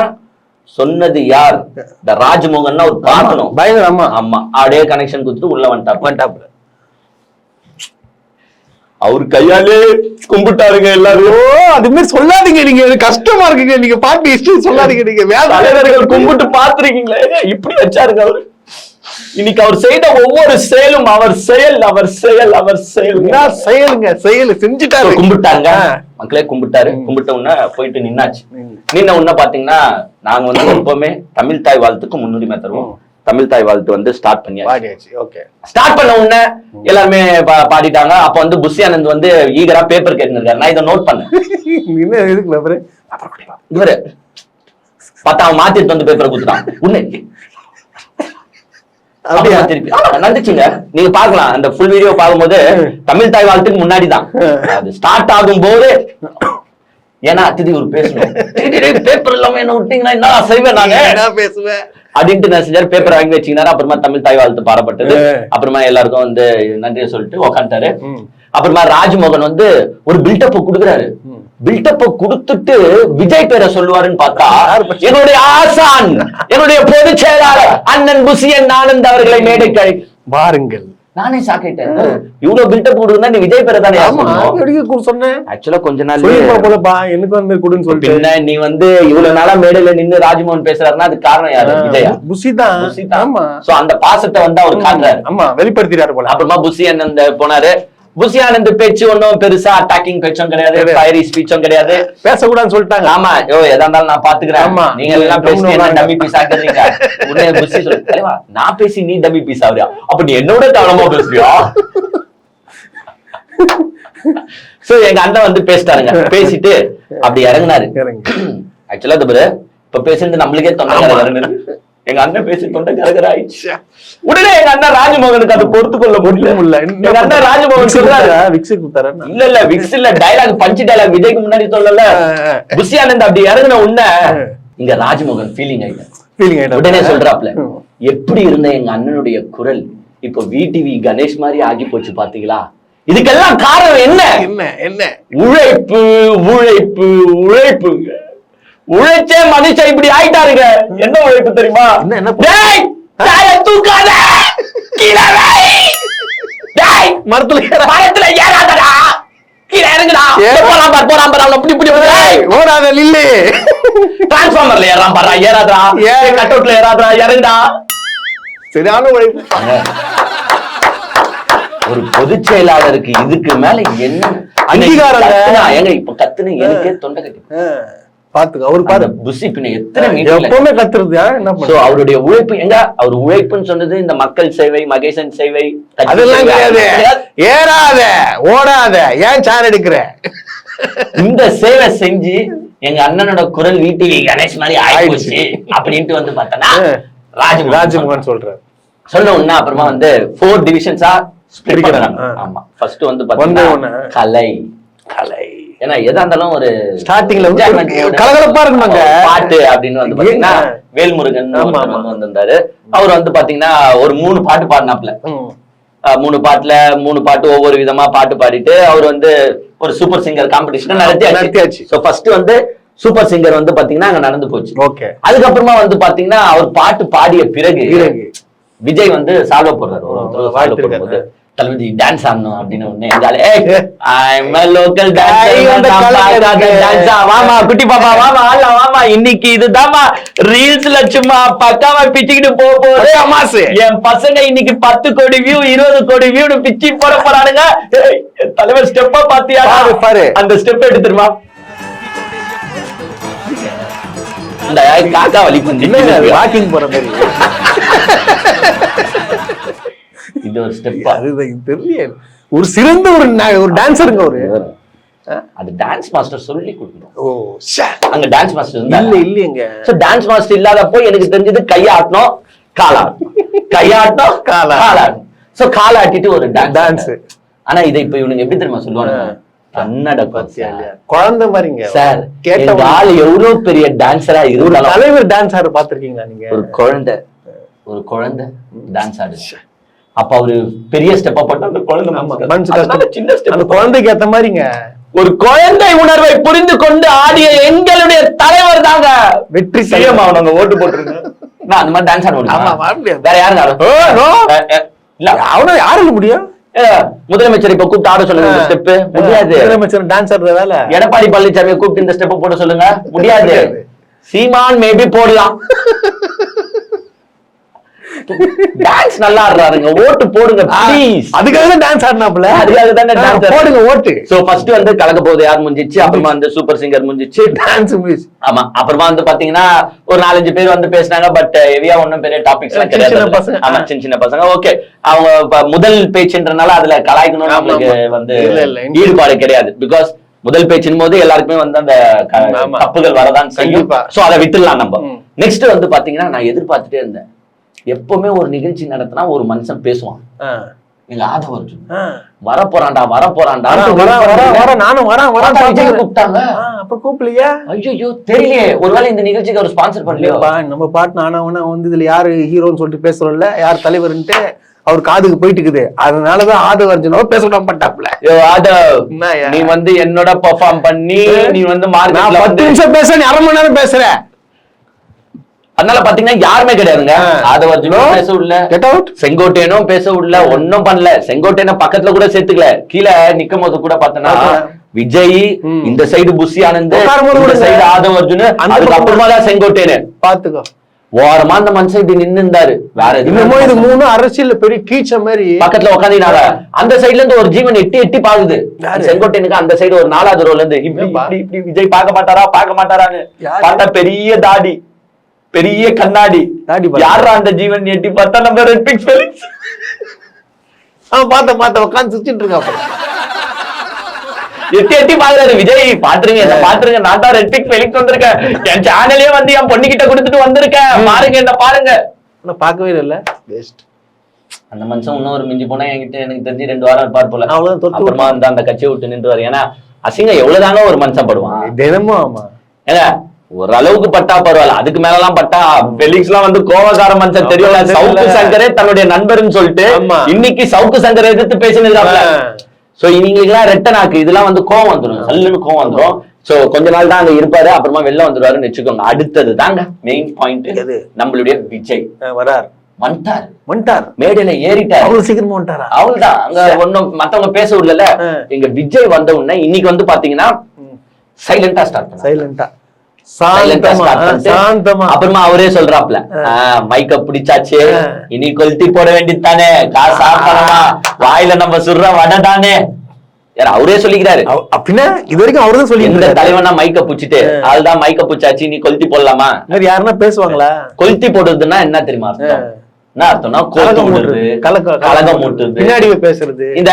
சொன்னது யார்? இந்த ராஜ்மோகன் ஒரு பார்க்கணும். பயங்கரமா. ஆமா, அப்படியே கனெக்ஷன் கொடுத்துட்டு உள்ள வந்துட்டாப்ல. அவரு கையாலே கும்பிட்டாருங்க எல்லாரும். அது மாதிரி சொல்லாதீங்க. நீங்க கஷ்டமா இருக்குங்க. நீங்க பார்ட்டி ஹிஸ்டரி சொல்லாதீங்க. நீங்க தலைவர்கள் கும்பிட்டு பாத்துருக்கீங்களே, இப்படி வச்சாருங்க அவரு. இன்னைக்கு அவர் செய்த ஒவ்வொரு செயலும் அவர் செயல் அவர் செயல் அவர் செயல் செயலுங்க. செயல் செஞ்சுட்டாரு. கும்பிட்டாங்க மக்களே, கும்பிட்டாரு. கும்பிட்ட உடனே போயிட்டு நின்னாச்சு. நின்ன உடனே பாத்தீங்கன்னா நாங்க வந்து எப்பவுமே தமிழ் தாய் வாழ்த்துக்கு முன்னுரிமை தருவோம். தமிழ் தாய் வாழ்த்து வந்து ஸ்டார்ட் பண்ணியாச்சு. ஓகே, ஸ்டார்ட் பண்ண உடனே எல்லாருமே பாடிட்டாங்க. அப்ப வந்து புஷி ஆனந்த் வந்து ஈகரா பேப்பர் கேட்டுருக்காரு. நான் இதை நோட் பண்ணேன். இவரு பார்த்தா அவன் மாத்திட்டு வந்து பேப்பரை குடுத்துட்டான். உன்னை நந்துச்சுங்க. நீங்க பாக்கலாம், அந்த ஃபுல் வீடியோ பார்க்கும்போது தமிழ் தாய் வாழ்த்துக்கு முன்னாடிதான் அது ஸ்டார்ட் ஆகும் போது. ஏன்னா அத்திதி ஒரு பேசணும், பேப்பர் இல்லாம என்ன விட்டீங்கன்னா என்ன செய்வேன் நாங்க, என்ன பேசுவேன் அப்படின்ட்டு நான் செஞ்சாரு. பேப்பர் வாங்கி வச்சுக்கினாரு. அப்புறமா தமிழ் தாய் வாழ்த்து பாடப்பட்டது. அப்புறமா எல்லாருக்கும் வந்து நன்றியை சொல்லிட்டு உக்காந்துட்டாரு. அப்புறமா ராஜ்மோகன் வந்து ஒரு பில்டப் கொடுக்குறாரு. பில்டப் கொடுத்துட்டு விஜய் பேரை சொல்லுவாருன்னு பார்த்தா என்னுடைய ஆசான், என்னுடைய பொதுச் செயலாளர் அண்ணன் புஷியன் ஆனந்த் அவர்களை மேடைக்கு பாருங்கள். நானே சாக்கிட்டேன். இவ்வளவு பில்டப் கொடுத்தா நீ விஜய் பேரை தானே சொன்னேன். ஆக்சுவலா கொஞ்ச நாள் என்ன நீ வந்து இவ்வளவு நாளா மேடையில நின்னு ராஜ்மோகன் பேசுறாருன்னா அது காரணம் யாரு? விஜயா, புஷி தான். அந்த பாசத்தை வந்து அவர் காட்டுறாரு. ஆமா, வெளிப்படுத்திறாரு போல. அப்புறமா புஷி அண்ணன் போனாரு. புசி ஆனந்த் பேச்சு ஒன்னும் பெருசா அட்டாக்கிங் பேச்சும் கிடையாது, ஃபயரி ஸ்பீச்சும் கிடையாது. பேசக்கூடாதுன்னு சொல்லிட்டாங்க. ஆமா, எதா இருந்தாலும் நான் பாத்துக்கிறேன், ஆமா. நீங்க எல்லாம் பேசி என்ன டம்மி பீஸ் ஆக்குறீங்க. உடனே புசி சொல்லு, தலைவா நான் பேசி நீ டம்மி பீஸ் ஆகுறியா, அப்ப நீ என்னோட கவனமா பேசுறியா? சோ எங்க அண்ணன் வந்து பேசிட்டாருங்க. பேசிட்டு அப்படி இறங்குனாரு. ஆக்சுவலா இப்ப பேசுறது நம்மளுக்கே தொண்டை கரகரன்னு. எங்க அண்ணன் பேசி தொண்டை கரகர ஆயிடுச்சு. உடனே எங்க அண்ணன் ராஜ்மோகனுக்கு அதை பொறுத்து கொள்ள முடியல. எங்க அண்ணன் ராஜ்மோகன் சொல்றாரு, இல்ல விக்ஸ் இல்ல, டைலாக் பஞ்ச் டைலாக் விஜய்க்கு முன்னாடி சொல்லல. புசி ஆனந்த் அப்படி இறங்குன உடனே இங்க ராஜ்மோகன் ஃபீலிங் ஆயிட்டார். உடனே சொல்றாப்ல, எப்படி இருந்த எங்க அண்ணனுடைய குரல் இப்போ விடிவி கணேஷ் மாதிரி ஆகி போச்சு பாத்தீங்களா? இதுக்கெல்லாம் காரணம் என்ன? என்ன உழைப்பு உழைப்பு உழைப்புங்க. உழைச்சே மனுஷன் இப்படி ஆயிட்டாருங்க. என்ன உழைப்பு தெரியுமா? தூக்காத, மரத்துல ஏறாதடா, கீழே இறங்குடா, போறான் பாரு அப்படி இப்படி ஓடாத நில்லு, டிரான்ஸ்ஃபார்மர்ல ஏறான் பாரு, ஏறாதடா, கட் அவுட்ல ஏறாதடா, இறங்குடா. சரியான உழைப்பு. ஒரு பொதுச் செயலாளருக்கு இதுக்கு மேல என்ன அங்கீகாரம்? ஏங்க இப்ப கத்துன எனக்கே தொண்டை கட்டி பாத்துக்க. அவரு பாரு புசி பின்ன எத்தனை எப்பவுமே கத்துறது. அவருடைய உழைப்பு எங்க? அவர் உழைப்புன்னு சொன்னது இந்த மக்கள் சேவை, மகேசன் சேவை அதெல்லாம் கிடையாது. ஏறாத ஓடாத, ஏன் சார் எடுக்கிற? இந்த சேவை செஞ்சு எங்க அண்ணனோட குரல் விடிவி கணேஷ் மாதிரி ஆயிடுச்சு அப்படின்ட்டு வந்து பார்த்தனா ராஜ்மோகன் சொல்றாரு. சொன்ன உடனே அப்புறமா வந்து 4 டிவிஷன்ஸா ஸ்பிளிட் பண்ணாங்க. ஆமா, ஃபர்ஸ்ட் வந்து பாத்தீங்கன்னா கலை கலை. ஏன்னா எதா இருந்தாலும் ஒரு ஸ்டார்டிங்ல கலகலப்பா இருக்குமாங்க பாட்டு அப்படின்னு வந்து பாத்தீங்கன்னா வேல்முருகன் வந்து வந்திருந்தாரு. அவர் வந்து பாத்தீங்கன்னா ஒரு 3 பாட்டு பாடினாப்ல. 3 பாட்டு ஒவ்வொரு விதமா பாட்டு பாடிட்டு அவர் வந்து ஒரு சூப்பர் சிங்கர் காம்படிஷன் நடத்தியாச்சு. சோ ஃபர்ஸ்ட் வந்து சூப்பர் சிங்கர் வந்து பாத்தீங்கன்னா அங்க நடந்து போச்சு. ஓகே, அதுக்கப்புறமா வந்து பாத்தீங்கன்னா அவர் பாட்டு பாடிய பிறகு விஜய் வந்து சால்வ போடுறாரு. தளபதி டான்ஸ் ஆடணும் அப்படின்னு வாமா குட்டி பாப்பா வாமா ஆடலாம் வாமா, இன்னைக்கு இதுதாமா ரீல்ஸ்ல சும்மா பக்காவா பிச்சுக்கிட்டு போகுது. என் பசங்க இன்னைக்கு 10 கோடி வியூ 20 கோடி வியூ பிச்சு போட போறானுங்க. தலைவர் ஸ்டெப்பா பாத்தியா பாரு, அந்த ஸ்டெப் எடுத்துருமா இந்த காக்கா வலி பண்ணி வாக்கிங் போற மாதிரி. இது ஒரு ஸ்டெப். அதுதான் தெரியல. ஒரு சிறந்த ஒரு டான்சருங்க அவரு. அது டான்ஸ் மாஸ்டர் சொல்லி கொடுக்கணும். ஓ அங்க டான்ஸ் மாஸ்டர் இல்லையங்க. சோ டான்ஸ் மாஸ்டர் இல்லாதப்போ எனக்கு தெரிஞ்சது கையாட்டணும் காலாட்டணும், கையாட்டணும் காலாட்டணும். சோ காலாட்டிட்டு ஒரு டான்ஸ். ஆனா இதை இப்ப இவனுங்க எப்படி தெரியுமா சொல்லுவாங்க? கன்னட குழந்தை மாதிரிங்க சார். கேட்ட ஆள் எவ்வளவு பெரிய டான்சரா இருந்தாலும் தலைவர் டான்ஸ் ஆடு பாத்திருக்கீங்களா நீங்க? ஒரு குழந்தை டான்ஸ் ஆடுச்சு. அப்ப அவரு பெரிய ஸ்டெப்பா போட்டா அந்த குழந்தை சின்ன ஸ்டெப். அந்த குழந்தைக்கு ஏத்த மாதிரிங்க ஒரு குழந்தை உணர்வை புரிந்து கொண்டு ஆடிய எங்களுடைய தலைவர் தாங்க வெற்றி செய்யும். அவங்க ஓட்டு போட்டுருங்க. நான் அந்த மாதிரி டான்ஸ் ஆட முடியும், வேற யாருங்க இல்ல அவன யாருக்கு முடியும்? முதலமைச்சர் இப்ப கூப்பிட்டு ஆட சொல்லுங்க. ஸ்டெப் முடியாது. முதலமைச்சர் டான்ஸ் ஆடுற வேலை. எடப்பாடி பழனிசாமி கூப்பிட்டு இந்த ஸ்டெப் போட சொல்லுங்க, முடியாது. சீமான் மேபி போடலாம். டான்ஸ் நல்லா ஆடுறாருங்க, ஓட்டு போடுங்க ப்ளீஸ். அதுக்காக தான் டான்ஸ் ஆடுனாப்ல, அதுக்காக தான் டான்ஸ் போடுங்க ஓட்டு. சோ ஃபர்ஸ்ட் வந்து கலக்க போகுது யார் முடிஞ்சிச்சு, அப்புறமா வந்து சூப்பர் சிங்கர் முடிஞ்சிச்சு, டான்ஸ் முடிஞ்சிச்சு. ஆமா, அப்புறமா வந்து பாத்தீங்கன்னா ஒரு 4-5 பேர் வந்து பேசினாங்க. பட் ஹெவியா ஒண்ணும் பெரிய டாபிக்ஸ் எல்லாம் கிடையாது. ஆமா, சின்ன பசங்க. ஓகே, அவங்க முதல் பேச்சுன்றனால அதுல கலாய்க்கணும் நம்மளுக்கு வந்து ஈடுபாடு கிடையாது. பிகாஸ் முதல் பேச்சின் போது எல்லாருக்குமே வந்து அந்த தப்புகள் வரதான் செய்யும். சோ அதை விட்டுடலாம் நம்ம. நெக்ஸ்ட் வந்து பாத்தீங்கன்னா நான் எதிர்பார்த்துட்டே இருந்தேன், எப்பவுமே ஒரு நிகழ்ச்சி நடத்தினா ஒரு மனுஷன் பேசுவான். எங்க ஆதவர்ஜுன் வரப்போறான்டா நானும் கூப்பிட்டாங்க. அப்புறம் கூப்பிடலையா? ஐயோ தெரியலையே, ஒருவேளை இந்த நிகழ்ச்சிக்கு அவர் ஸ்பான்சர் பண்ணலையோ. நம்ம பாட்டு நானா வந்து இதுல யாரு ஹீரோன்னு சொல்லிட்டு பேசுறோம்ல, யார் தலைவர்ன்ட்டு அவர் காதுக்கு போயிட்டு இருக்குது. அதனாலதான் ஆதவர்ஜுனோ பேசணும் பட்டாப்ல. ஆதவ், நீ வந்து என்னோட பெர்ஃபார்ம் பண்ணி நீ வந்து 10 நிமிஷம் பேச, நீ 1/2 மணி நேரம் பேசுற. அதனால பாத்தீங்கன்னா யாருமே கிடையாதுங்க. ஆதவர்ஜுனும் பேச விடல, செங்கோட்டையனும் பேச விடல, ஒன்னும் பண்ணல. செங்கோட்டையன பக்கத்துல கூட சேர்த்துக்கல. கீழே நிக்கும் போது கூட பாத்தீங்கன்னா விஜய் இந்த சைடு புசி ஆனந்த், இந்த சைடு ஆதவர்ஜுன், அதுக்கு அப்புறமா தான் செங்கோட்டையனு. பாத்துக்கோ, ஓரமா அந்த மனுஷன் இப்படி நின்னு இருந்தாரு. வேற இன்னமும் இது 3 அரசியல்ல பெரிய கீச்ச மாதிரி பக்கத்துல உட்காந்துனால அந்த சைடுல இருந்து ஒரு ஜீவன் எட்டி பாக்குது. செங்கோட்டையனுக்கு அந்த சைடு ஒரு 4வது ரோல இருந்து இப்படி விஜய் பார்க்க மாட்டாரான்னு பார்த்தா பெரிய தாடி, பெரிய கண்ணாடி. யாரா அந்த ஜீவன் எட்டி பார்த்தா நம்ம ரெட் பிக்ஸ் ஃபெலிக்ஸ். பார்த்த உட்காந்து சுத்திட்டு இருக்கா. எட்டி பாக்குறாரு விஜய். பாத்துருங்க நான் தான் ரெட் பிக்ஸ் ஃபெலிக்ஸ் வந்திருக்கேன், என் சேனலே வந்து என் பொண்ணுகிட்ட கொடுத்துட்டு வந்திருக்கேன், பாருங்க என்ன பாருங்க. பாக்கவே இல்ல. அந்த மனுஷன் இன்னொரு மிஞ்சி போனா என்கிட்ட எனக்கு தெரிஞ்சு 2 வாரம் இருப்பார் போல. அப்புறமா அந்த கட்சியை விட்டு நின்றுவாரு. ஏன்னா அசிங்கம் எவ்வளவுதாங்க ஒரு மனுஷன் படுவான் தினமும். ஆமா ஏங்க ஓரளவுக்கு பட்டா பரவாயில்ல, அதுக்கு மேல எல்லாம் பட்டா பெலிக்ஸ் எல்லாம் வந்து கோவக்கார மனுஷன் தெரியல. சவுக்கு சங்கரே தன்னுடைய நண்பர்னு சொல்லிட்டு இன்னைக்கு சவுக்கு சங்கரை எதிர்த்து பேசினதுக்காக. சோ இவங்களுக்குலாம் ரெட்ட நாக்கு, இதெல்லாம் வந்து கோவம் வந்துடும், சல்லுன்னு கோவம் வந்துடும். சோ கொஞ்ச நாள் தான் அங்க இருப்பாரு, அப்புறமா வெளில வந்துருவாருன்னு வச்சுக்கோங்க. அடுத்தது தாங்க மெயின் பாயிண்ட், நம்மளுடைய விஜய் வந்துட்டார், மேடையில ஏறிட்டார். அவ்வளவு சீக்கிரமா வந்துட்டாரா? அவள்தான் அங்க ஒண்ணும் மத்தவங்க பேச விடல. எங்க விஜய் வந்த உடனே இன்னைக்கு வந்து பாத்தீங்கன்னா சைலண்டா ஸ்டார்ட் பண்ண, அப்புறமா அவரே சொல்றாப்ல, மைக்க பிடிச்சாச்சு, இனி கொளுத்தி போட வேண்டியதானே, காசு ஆப்பணமா, வாயில நம்ம சுடுற வடதானே. அவரே சொல்லிக்கிறாரு. அப்படின்னா இது வரைக்கும் அவர்தான் சொல்லி, இந்த தலைவனா மைக்க புடிச்சிட்டு அதுதான் மைக்க புடிச்சாச்சு, நீ கொளுத்தி போடலாமா? யாருன்னா பேசுவாங்களா? கொளுத்தி போடுறதுன்னா என்ன தெரியுமா அர்த்தம்? என்ன அர்த்தம்னா கலகம் மூட்டுறது, பின்னாடி பேசுறது, இந்த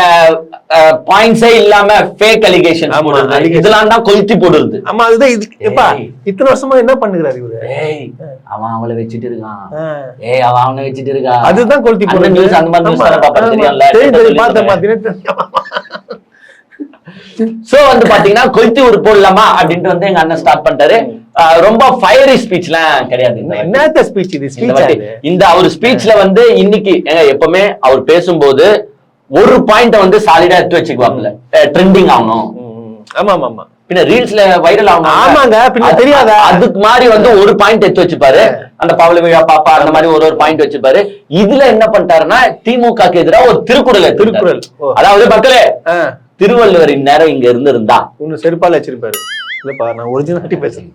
பாயிண்ட்ஸே இல்லாம ஃபேக் அலிகேஷன் இதெல்லாம் தான் கொளுத்தி போடுறது. ஆமா அதுதான். இத்தனை வருஷமா என்ன பண்ணுகிறாரு இவரு? அவன் அவளை வச்சுட்டு இருக்கான், அவன் அவனை வச்சுட்டு இருக்கா, அதுதான் கொளுத்தி போடுறது. அந்த மாதிரி சோ வந்து பாத்தீங்கன்னா கொளுத்தி ஒரு போடலாமா அப்படின்ட்டு வந்து எங்க அண்ணன் ஸ்டார்ட் பண்ணிட்டாரு. ரொம்ப ஃபயரி ஸ்பீச்லாம் கிடையாது. என்னத்த ஸ்பீச் இது? இந்த அவர் ஸ்பீச்ல வந்து இன்னைக்கு எப்பவுமே அவர் பேசும்போது ஒரு பாயிண்ட வந்து சாலிடா எடுத்து வச்சுக்குவாங்கல்ல, ட்ரெண்டிங் ஆகணும். ஆமா ஆமா, பின்ன ரீல்ஸ்ல வைரல் ஆகணும். ஆமாங்க, பின்ன தெரியாத அதுக்கு மாதிரி வந்து ஒரு பாயிண்ட் எடுத்து வச்சுப்பாரு. அந்த பவள விழா பாப்பா அந்த மாதிரி ஒரு பாயிண்ட் வச்சுப்பாரு. இதுல என்ன பண்ணிட்டாருன்னா திமுகக்கு எதிராக ஒரு திருக்குறள், அதாவது மக்களே திருவள்ளுவரின் நேரம் இங்க இருந்திருந்தா ஒண்ணு செருப்பால வச்சிருப்பாரு. இல்லப்பா நான் ஒரிஜினாலிட்டி பேசுறேன்.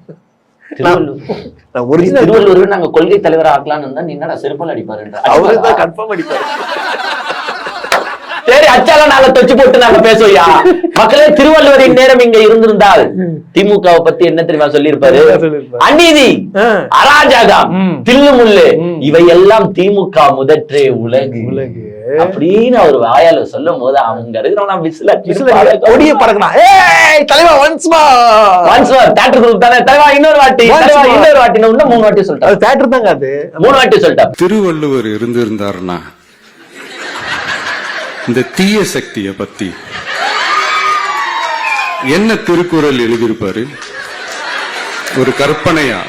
திருவள்ளுவர் நாங்க கொள்கை தலைவரா ஆக்கலாம்னு இருந்தா நீ என்னடா செருப்பால் அடிப்பாரு? அவருதான் கன்ஃபார்ம் அடிப்பாரு. சரி அச்சால நாங்க தொச்சு போட்டு நாங்க பேசுவோயா. மக்களே திருவள்ளுவரின் நேரம் இங்க இருந்திருந்தால் திமுகவை பத்தி என்ன தெரியுமா சொல்லியிருப்பாரு? அநீதி, அராஜகம், தில்லுமுள்ளு இவையெல்லாம் திமுக முதற்றே உலகு அப்படின்னு அவர் வாயால சொல்லும் போது அவங்க இருக்கிறவங்க கொடிய பறக்கலாம். தலைவா ஒன்ஸ் மோர் தியேட்டர் குரூப் தானே தலைவா, இன்னொரு வாட்டி இன்னும் 3 வாட்டி சொல்லிட்டாரு. தியேட்டர் தாங்க அது, 3 வாட்டி சொல்லிட்டாரு. திருவள்ளுவர் இருந்திருந்தாருன்னா இந்த தீய சக்திய பத்தி என்ன திருக்குறள் எழுதியிருப்பாரு? ஒரு கற்பனையா?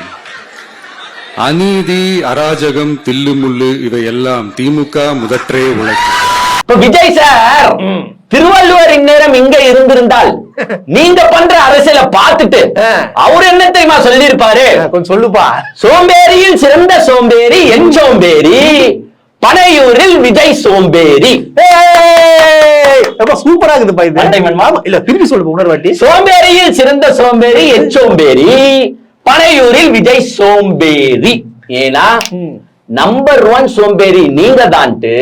அநீதி, அராஜகம், தில்லுமுள்ளு இவையெல்லாம் திமுக முதற்றே உலகு. இப்ப விஜய் சார் திருவள்ளுவரின் நேரம் இங்க இருந்திருந்தால் நீங்க பண்ற அரசியலை பார்த்துட்டு அவர் என்ன தெரியுமா சொல்லி இருப்பாரு? கொஞ்சம் சொல்லுப்பா. சோம்பேறியில் சிறந்த சோம்பேறி என் சோம்பேறி, பனையூரில் விஜய் சோம்பேறி. சூப்பரா இருக்குது. இல்ல திருப்பி சொல்லுங்க இன்னொரு வாட்டி. சோம்பேறியில் சிறந்த சோம்பேறி என் சோம்பேறி, பனையூரில் விஜய் சோம்பேறி. ஏன்னா நம்பர் 1 சோம்பேறி நீங்க தான்ட்டு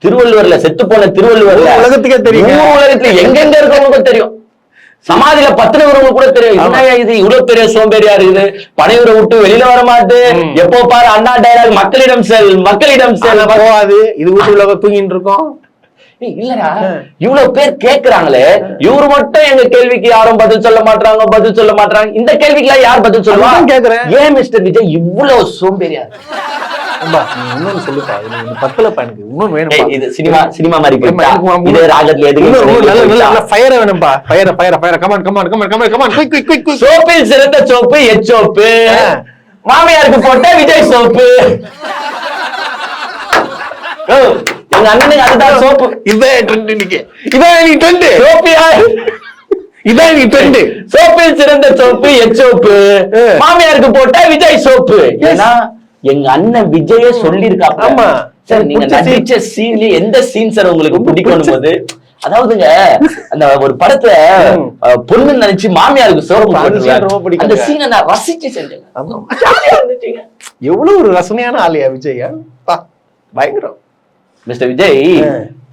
திருவள்ளுவர்ல செத்து போன திருவள்ளுவர்ல உலகத்துக்கே தெரியும், உலகத்துல எங்கெங்க இருக்கவங்களுக்கு தெரியும், சமாதியில பத்தினவங்க கூட தெரியும். என்னையா இது இவ்வளவு பெரிய சோம்பேறியா இருக்குது, பனையூரை விட்டு வெளியில வர மாட்டு, எப்போ பாரு அண்ணா டைலாக் மக்களிடம் செல் போகாது, இது வீட்டு உலக தூங்கிட்டு இருக்கோம். இல்லடா இவ்வளவு பேர் கேக்குறாங்களே, இவரு மட்டும் எங்க கேள்விக்கு யாரும் பதில் சொல்ல மாட்டாங்க. இந்த கேள்விக்கு எல்லாம் யார் பதில் சொல்லுவாங்க கேக்குறேன். ஏன் மிஸ்டர் விஜய் இவ்வளவு சோம்பேறியா? இன்னொன்னு சொல்லுப்பா, பத்தல எனக்கு இன்னும் வேணும். இது சினிமா மாதிரி இது ராகத்துல எதுக்கு ஃபயர் வேணும்பா. Fire come on quick. சோப்பில் சிறந்த சோப்பு எச்சோப்பு, மாமியாருக்கு போட்ட விஜய் சோப்பு. எங்க அண்ணனுக்கு அதுதான் சோப்பு. இதான் ட்ரெண்ட். இன்னைக்கு இதான் நீ ட்ரெண்ட். சோப்பியா இதான் நீ ட்ரெண்ட். சோப்பில் சிறந்த சோப்பு எச்சோப்பு, மாமியாருக்கு போட்ட விஜய் சோப்பு. ஏன்னா எங்க அண்ணன் விஜயே சொல்லிருக்காங்க. ஆமா சார் நீங்க நடிச்ச சீன்ல எந்த சீன் சார் உங்களுக்கு பிடிக்கும் போது அதாவதுங்க அந்த ஒரு படத்துல பொண்ணு நினைச்சு மாமியாருக்கு சோறு ரொம்ப பிடிக்கும். அந்த சீனை நான் ரசிச்சு செஞ்சேன். ஜாலியா இருந்துச்சுங்க. எவ்வளவு ஒரு ரசனையான ஆளியா விஜய். பயங்கரம். மிஸ்டர் விஜய்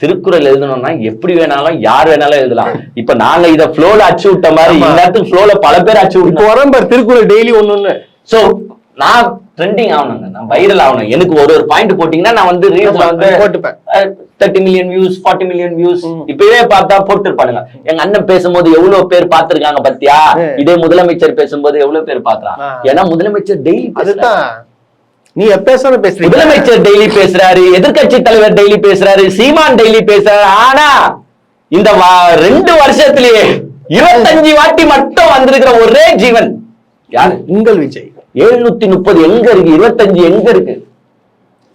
திருக்குறள் எழுதணும்னா எப்படி வேணாலும் யார் வேணாலும் எழுதலாம். இப்ப நாங்க இத ஃப்ளோல அச்சு விட்ட மாதிரி எல்லாத்துக்கும் ஃப்ளோல பல பேர் அச்சு விட்டு வரம்பர் திருக்குறள் டெய்லி ஒண்ணு. சோ நான் ட்ரெண்டிங் ஆகணுங்க, நான் வைரல் ஆகணும். எனக்கு ஒரு பாயிண்ட் போட்டீங்கன்னா நான் வந்து ரீல்ஸ்ல வந்து போட்டுப்பேன். 30 மில்லியன் வியூஸ் 40 மில்லியன் வியூஸ் இப்பவே பார்த்தா போட்டுருப்பானுங்க. எங்க அண்ணன் பேசும்போது எவ்வளவு பேர் பாத்துருக்காங்க பத்தியா, இதே முதலமைச்சர் பேசும்போது எவ்வளவு பேர் பாக்குறான். ஏன்னா முதலமைச்சர் டெய்லி அதுதான் நீ எப்ப பேசுறீங்க. முதலமைச்சர் டெய்லி பேசுறாரு, எதிர்கட்சி தலைவர் டெய்லி பேசுறாரு, சீமான் டெய்லி பேசுறாரு. ஆனா இந்த 2 வருஷத்திலேயே 25 வாட்டி மட்டும் வந்திருக்கிற ஒரே ஜீவன் யாரு? உங்கள் விஜய். 730 எங்க இருக்கு, 25 எங்க இருக்கு?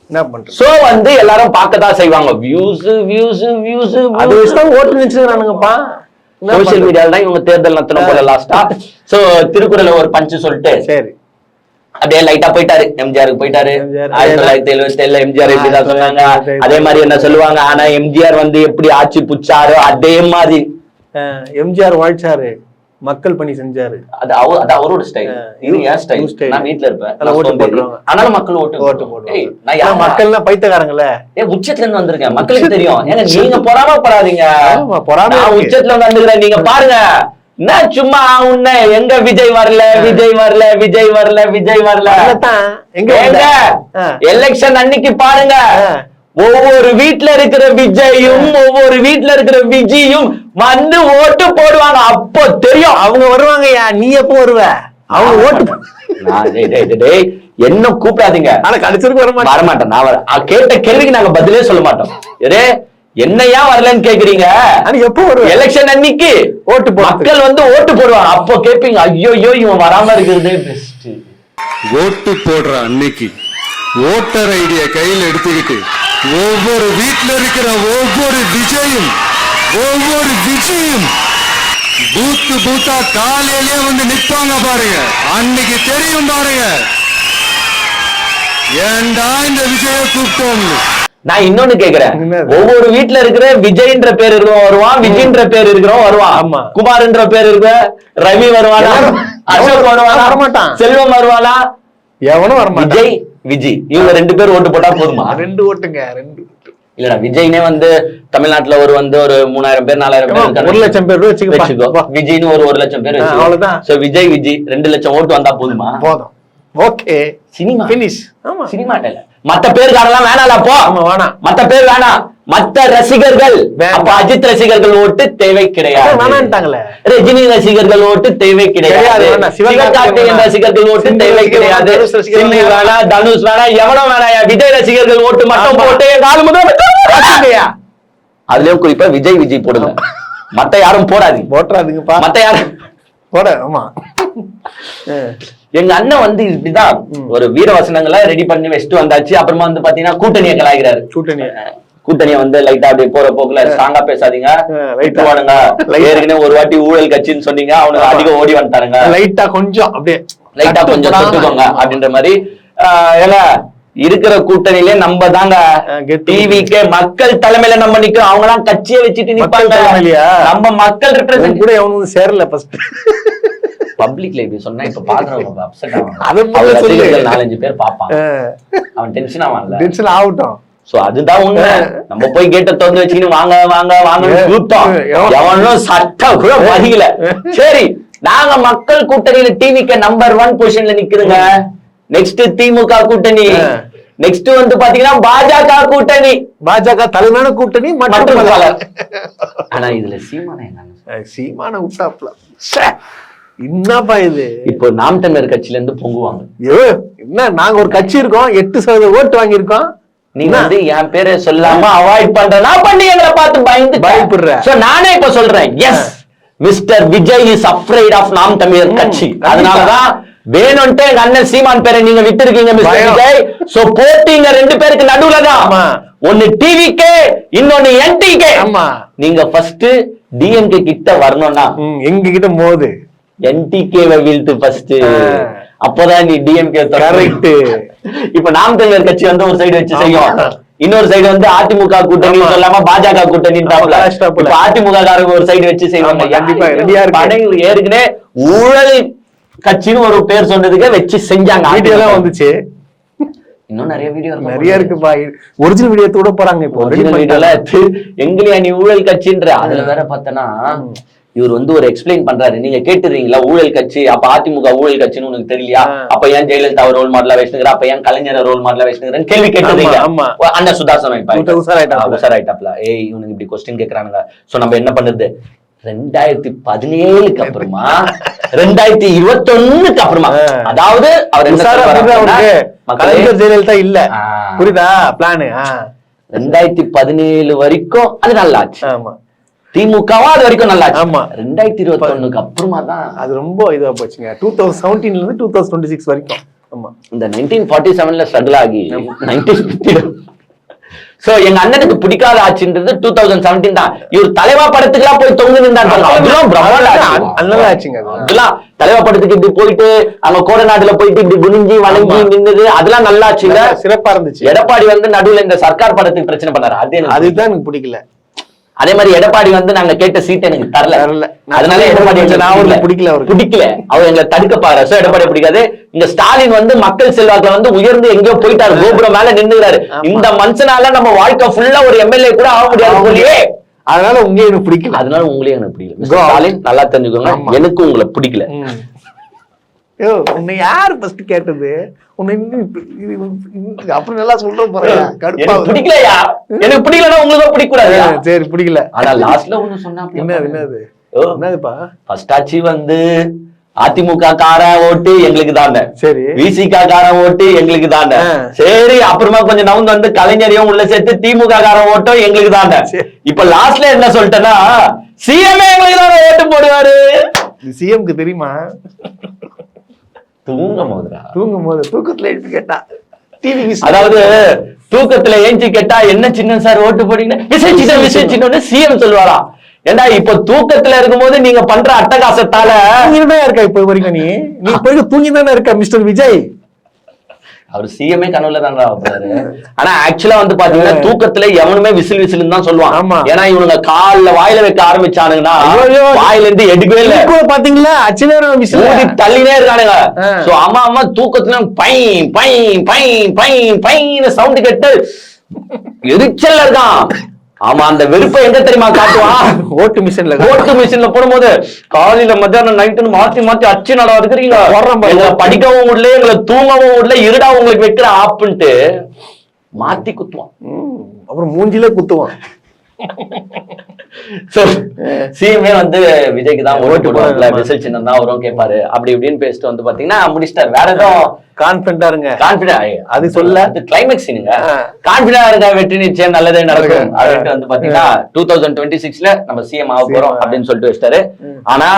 என்ன பண்றது? சோ வந்து எல்லாரும் பார்க்கதான் செய்வாங்க. வியூஸ் வியூஸ் வியூஸ் அது வச்சுதான் ஓட்டு நினைச்சுக்கிறானுங்கப்பா. சோசியல் மீடியால தான் இவங்க தேர்தல் நடத்தின போல லாஸ்டா. சோ திருக்குறளை ஒரு பஞ்சு சொல்லிட்டு சரி அப்படியே லைட்டா போயிட்டாரு. எம்ஜிஆருக்கு போயிட்டாரு. 1977 எம்ஜிஆர் இப்படிதான் சொன்னாங்க. அதே மாதிரி என்ன சொல்லுவாங்க, ஆனா எம்ஜிஆர் வந்து எப்படி ஆட்சி புச்சாரோ அதே மாதிரி எம்ஜிஆர் வாழ்ச்சாரு, மக்கள் பணி செஞ்சாரு. அது அவரோட ஸ்டைல், இது ஏன் ஸ்டைல். நான் வீட்டுல இருப்பேன், ஆனாலும் மக்கள் ஓட்டு போடுவாங்க. மக்கள்லாம் பைத்தியக்காரங்கள. உச்சத்துல இருந்து வந்திருக்கேன், மக்களுக்கு தெரியும். ஏங்க நீங்க பொறாமப்படாதீங்க, உச்சத்துல இருந்து வந்துருக்கேன். நீங்க பாருங்க, என்ன சும்மா உன்ன எங்க விஜய் வரல விஜய் வரல விஜய் வரல விஜய் வரல. எங்க எலெக்ஷன் அன்னைக்கு பாருங்க, ஒவ்வொரு வீட்டுல இருக்கிற விஜயும் ஒவ்வொரு வீட்டுல இருக்கிற விஜயும் வந்து ஓட்டு போடுவாங்க. அப்போ தெரியும் அவங்க வருவாங்கயா. நீ எப்போ வருவ? அவங்க ஓட்டு என்ன கூப்பிடாதீங்க. வரமாட்டேன். நான் கேட்ட கேள்விக்கு நாங்க பதிலே சொல்ல மாட்டோம். என்னையா வரலன்னு கேக்குறீங்க. எப்போ வருவ? எலெக்ஷன் அன்னைக்கு ஓட்டு மக்கள் வந்து ஓட்டு போடுவாங்க. அப்போ கேப்பீங்க, ஐயோ இவன் வராம இருக்கிறது பெஸ்ட். ஓட்டு போடுற அன்னைக்கு ஓட்டர் ஐடிய கையில் எடுத்துக்கிட்டு ஒவ்வொரு வீட்டுல இருக்கிற ஒவ்வொரு விஜயும் பூத்து பூத்தா காலையிலே வந்து நிற்பாங்க பாருங்க. அன்னைக்கு தெரியும் பாருங்க, ஏண்டா இந்த விஜய கூப்பிட்டோம். நான் இன்னொன்னு கேக்குறேன், ஒவ்வொரு வீட்டுல இருக்கிற விஜய்ன்ற பேர் இருக்கிறோம் வருவான், விஜய்ன்ற பேர் இருக்கிறோம் வருவான், குமார்ன்ற பேர் இருக்க ரவி வருவானா, அசோக் வருவானா, வரமாட்டான், செல்வம் வருவானா, எவனும் வரமாட்டான். விஜய் விஜய் இவங்க 2 பேர் ஓட்டு போட்டா போதுமா? 2 ஓட்டுங்க. 2 இல்லடா, விஜய்னே வந்து தமிழ்நாட்டுல ஒரு 3000 பேர் 4000 பேர் 1 லட்சம் பேர் வச்சுக்கோ. விஜய்னு ஒரு 1 லட்சம் பேர், அவ்வளவுதான். விஜய் 2 லட்சம் ஓட்டு வந்தா போதுமா? போதும். Okay, cinema finish. ஆமா, சினிமா இல்ல. மத்த பேருக்காரெல்லாம் வேணால போ. வேணாம், மத்த பேர் வேணாம். மத்த ரசிகர்கள், அப்ப அஜித் ரசிகர்கள் ஓட்டு தேவை கிடையாது. வேணான்ட்டாங்களே. ரஜினி ரசிகர்கள் ஓட்டு தேவை கிடையாது. சிவகார்த்திகேயன் ரசிகர்கள் ஓட்டு தேவை கிடையாது. சிம்பு வேணா, தனுஷ் வேணா, எவனும் வேணா. விஜய் ரசிகர்கள் ஓட்டு மட்டும் போட்டு கால் முதல் அதுலயும் குறிப்பா விஜய் போடுங்க. மத்த யாரும் போட்டுறாதீங்கப்பா. மத்த யாரும் போட. ஆமா, எங்க அண்ணன் வந்து இப்படிதான் ஒரு வீர வசனங்களை ரெடி பண்ணி வச்சுட்டு வந்தாச்சு. அப்புறமா வந்து பாத்தீங்கன்னா கூட்டணியை கலாய்கிறாரு. கூட்டணியை வந்து லைட்டா அப்படியே போற போக்குல ஸ்ட்ராங்கா பேசாதீங்க, வாடுங்க. ஏற்கனவே ஒரு வாட்டி ஊழல் கட்சின்னு சொன்னீங்க, அவனுக்கு அதிகம் ஓடி வந்துட்டாருங்க. லைட்டா கொஞ்சம் தொட்டுக்கோங்க அப்படின்ற மாதிரி. ஏன்னா இருக்கிற கூட்டணியிலே நம்ம தாங்க டிவிக்கே மக்கள் தலைமையில நம்ம நிக்கிறோம். அவங்க எல்லாம் கட்சியை வச்சுட்டு நிப்பாங்க. நம்ம மக்கள் ரெப்ரசன்ட் கூட எவனும் சேரல. ஃபர்ஸ்ட் பப்ளிக்ல இப்படி சொன்னா இப்ப பாக்குறவங்க அப்செட் ஆவாங்க. 4-5 பேர் பாப்பான், அவன் டென்ஷன் ஆவான்ல. டென்ஷன் ஆகட்டும். சோ அதுதான் உண்மை. நம்ம போய் கேட்ட திறந்து வச்சுக்கிட்டு வாங்க வாங்க வாங்க கூப்பிட்டோம், எவனும் சட்டம் கூட மதிக்கல. சரி, நாங்க மக்கள் கூட்டணியில டிவிக்கு நம்பர் 1 பொசிஷன்ல நிக்கிறோங்க. நெக்ஸ்ட் திமுக கூட்டணி, நெக்ஸ்ட் வந்து பாத்தீங்கன்னா பாஜக கூட்டணி. பாஜக தலைமையான கூட்டணி மற்றும் ஆனா இதுல சீமான விட்டாப்ல. என்னப்பா இது? இப்போ நாம் தமிழர் கட்சியில இருந்து பொங்குவாங்க. என்ன, நாங்க ஒரு கட்சி இருக்கோம், 8% ஓட்டு வாங்கியிருக்கோம். நீங்க வந்து என் பேரை சொல்லாம அவாய்ட் பண்றா பண்ணி எங்களை பார்த்து பயப்படுற. நானே இப்ப சொல்றேன், yes, mister Vijay is afraid of Naam Tamilar கட்சி. அதனாலதான் வேணும்ட்டு எங்க அண்ணன் சீமான் பேரை நீங்க விட்டு இருக்கீங்க மிஸ்டர் விஜய். சோ போட்டீங்க 2 பேருக்கு நடுவுல தான். ஒன்னு டிவிக்கே, இன்னொன்னு என்டிகே. நீங்க ஃபர்ஸ்ட் டிஎம்கே கிட்ட வரணும்னா எங்க கிட்ட மோது என்டிகேவை வீழ்த்து ஃபர்ஸ்ட், அப்பதான் நீ டிஎம்கே. கரெக்ட். இப்ப நாம் தமிழர் கட்சி வந்து ஒரு சைடு வச்சு செய்யும், இன்னொரு சைடு வந்து அதிமுக கூட்டணி சொல்லாம பாஜக கூட்டணி அதிமுக காரங்க ஒரு சைடு வச்சு செய்வாங்க. கண்டிப்பா ரெடியா இருக்கு. ஏற்கனவே ஊழல் கட்சின்னு ஒரு பேர் சொன்னதுக்கு வச்சு செஞ்சாங்க. வீடியோ தான் வந்துச்சு. இன்னும் நிறைய வீடியோ நிறைய இருக்குப்பா. ஒரிஜினல் வீடியோ கூட போறாங்க இப்போ. ஒரிஜினல் வீடியோல எங்களையா நீ ஊழல் கட்சின்ற அதுல வேற பார்த்தனா இவர் வந்து ஒரு எக்ஸ்பிளைன் பண்றாரு. நீங்க கேட்டுறீங்களா ஊழல் கட்சி, அப்ப அதிமுக ஊழல் கட்சின்னு உனக்கு தெரியலையா, அப்ப ஏன் ஜெயலலிதா ரோல் மாடலா வச்சுக்கிற, அப்ப ஏன் கலைஞர் ரோல் மாடலா வச்சுக்கிறேன் கேள்வி கேட்டுறீங்க. அண்ணா சுதாசனம் உஷாராயிட்டாப்ல. ஏய் இவனுக்கு இப்படி கொஸ்டின் கேக்குறானுங்க. சோ நம்ம என்ன பண்ணுது, 2017க்கு அப்புறமா 2021க்கு அப்புறமா, அதாவது அவர் கலைஞர் ஜெயலலிதா இல்ல, புரியுதா பிளான். 2017 வரைக்கும் அது நல்லா ஆச்சு. ஆமா திமுகவா அது வரைக்கும் நல்லா ஆச்சு. ஆமா 2021க்கு அப்புறமா தான் அது ரொம்ப இதுவா போச்சுங்க. 2017ல இருந்து 2026 வரைக்கும். ஆமா இந்த 1947ல ஸ்ட்ரகிள் ஆகி 1950 சோ எங்க அண்ணனுக்கு பிடிக்காத ஆச்சுன்றது 2017 தான். இவர் தலைவா படத்துக்குலாம் போய் தொங்கு நின்றாங்க. அதெல்லாம் பிரம்மாண்ட ஆச்சுங்க. அதெல்லாம் தலைவா படத்துக்கு இப்படி போயிட்டு அங்க கோடநாடுல போயிட்டு இப்படி குனிஞ்சி வணங்கி நின்றது அதெல்லாம் நல்லா ஆச்சுங்க, சிறப்பா இருந்துச்சு. எடப்பாடி வந்து நடுவுல இந்த சர்க்கார் படத்துக்கு பிரச்சனை பண்ணாரு. அதுதான் எனக்கு பிடிக்கல. அதே மாதிரி எடப்பாடி வந்து நாங்க கேட்ட சீட் எனக்கு தரல, அதனால எடப்பாடி பிடிக்கல அவர் எங்களை தடுக்க பாரு. சோ எடப்பாடி பிடிக்காது. இங்க ஸ்டாலின் வந்து மக்கள் செல்வாக்குல வந்து உயர்ந்து எங்கேயோ போயிட்டாரு, கோபுரம் மேல நின்னுறாரு. இந்த மனுஷனால நம்ம வாழ்க்கை ஃபுல்லா ஒரு எம்எல்ஏ கூட ஆக முடியாது சொல்லியே, அதனால உங்களே எனக்கு பிடிக்கல. அதனால உங்களே எனக்கு பிடிக்கல. ஸ்டாலின் நல்லா தெரிஞ்சுக்கோங்க, எனக்கு உங்களை பிடிக்கல. உன்னை யாரு ஃபர்ஸ்ட் கேட்டது? அப்புறம் நல்லா சொல்றேன் பிடிக்கலையா, எனக்கு பிடிக்கலன்னா உங்களுக்கு பிடிக்கூடாது. சரி பிடிக்கல. ஆனா லாஸ்ட்ல ஒண்ணு சொன்னா என்னதுப்பா, ஃபர்ஸ்ட் ஆட்சி வந்து அதிமுக கார ஓட்டு எங்களுக்கு தானே, சரி விசிக கார ஓட்டு எங்களுக்கு தானே, சரி அப்புறமா கொஞ்சம் நவுந்து வந்து கலைஞரையும் உள்ள சேர்த்து திமுக கார ஓட்டும் எங்களுக்கு தானே. இப்ப லாஸ்ட்ல என்ன சொல்லிட்டேன்னா சிஎம் எங்களுக்கு தானே ஓட்டு போடுவாரு. சிஎம்க்கு தெரியுமா? தூங்கும் போது தூக்கத்துல எழுப்பி கேட்டா, அதாவது தூக்கத்துல ஏஞ்சி கேட்டா என்ன சின்ன சார் ஓட்டு போட்டீங்கன்னா விசேஷிட்டோன்னு சிஎம் சொல்லுவாரா? ஏண்டா இப்ப தூக்கத்துல இருக்கும்போது நீங்க பண்ற அட்டகாசத்தால இருக்கா இப்ப வரைக்கும் நீ போய் தூங்கி தானே இருக்க மிஸ்டர் விஜய். அவர் சிஎம்ஏ கனவுல தான் ஆகுறாரு. ஆனா ஆக்சுவலா வந்து பாத்தீங்கன்னா தூக்கத்துல எவனுமே விசில் விசில் தான் சொல்லுவான். ஏன்னா இவனுங்க கால்ல வாயில வைக்க ஆரம்பிச்சானுங்கன்னா வாயில இருந்து எடுக்கவே இல்லை. பாத்தீங்களா தள்ளினே இருக்கானுங்க. சோ அம்மா அம்மா தூக்கத்துல பை பை பை பை பைன்னு சவுண்ட் கேட்டு எரிச்சல்ல இருக்கான். ஆமா அந்த வெறுப்பை எங்க தெரியுமா காட்டுவான்? ஓட்டு மிஷின்ல போடும்போது காலையில மத்தியானம் நைட்டுன்னு மாத்தி மாத்தி அச்சு நட இருக்கிறீங்க, எங்களை படிக்கவும் விடல, எங்களை தூங்கவும் விடல, இருடா உங்களுக்கு வைக்கிற ஆப்புன்ட்டு மாத்தி குத்துவான். அப்புறம் மூஞ்சில குத்துவான். சிஎம்ஏ வந்து விஜய்க்கு தான் ஓட்டு போடுவாங்கல்ல, விசில் சின்னம் தான் வரும் கேட்பாரு. அப்படி இப்படின்னு பேசிட்டு வந்து பாத்தீங்கன்னா முடிச்சிட்டாரு. வேற எதுவும் கான்பிடண்டா இருங்க, அது சொல்ல கிளைமேக்ஸ் சீனுங்க. கான்பிடண்டா இருக்க, வெற்றி நிச்சயம் நல்லதே நடக்கும் அப்படின்ட்டு வந்து பாத்தீங்கன்னா 2026ல நம்ம சிஎம் ஆக போறோம் அப்படின்னு சொல்லிட்டு வச்சிட்டாரு. ஆனா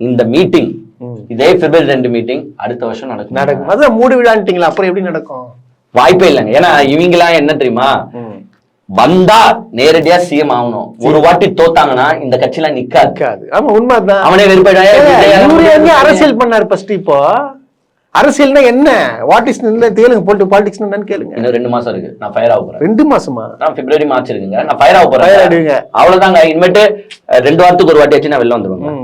இந்த மீட்டிங் இதே February 2 மீட்டிங் அடுத்த வருஷம் நடக்கும். அதான் மூடு விழான்ட்டீங்களா, அப்புறம் எப்படி நடக்கும்? வாய்ப்பே இல்லைங்க. ஏன்னா இவங்கெல்லாம் என்ன தெரியுமா, வந்தா நேரடியா சிஎம் ஆகணும். ஒரு வாட்டி தோத்தாங்கன்னா இந்த கட்சியில நிக்காது. ஆமா உண்மைதான். அவனே வெறுப்பாயிடும். அரசியல் பண்ணாரு ஃபர்ஸ்ட். இப்போ அரசியல்னா என்ன, வாட் இஸ் கேளுங்க, பாலிடிக்ஸ் என்னன்னு கேளுங்க. இன்னும் 2 மாசம் இருக்கு, நான் ஃபயர் ஆக போறேன். 2 மாசமா? நான் February March இருக்குங்க, நான் ஃபயர் ஆக போறேன். அவ்வளவுதாங்க. இனிமேட்டு 2 வாரத்துக்கு ஒரு வாட்டி ஆச்சு நான் வெளில வந்துருவேன்.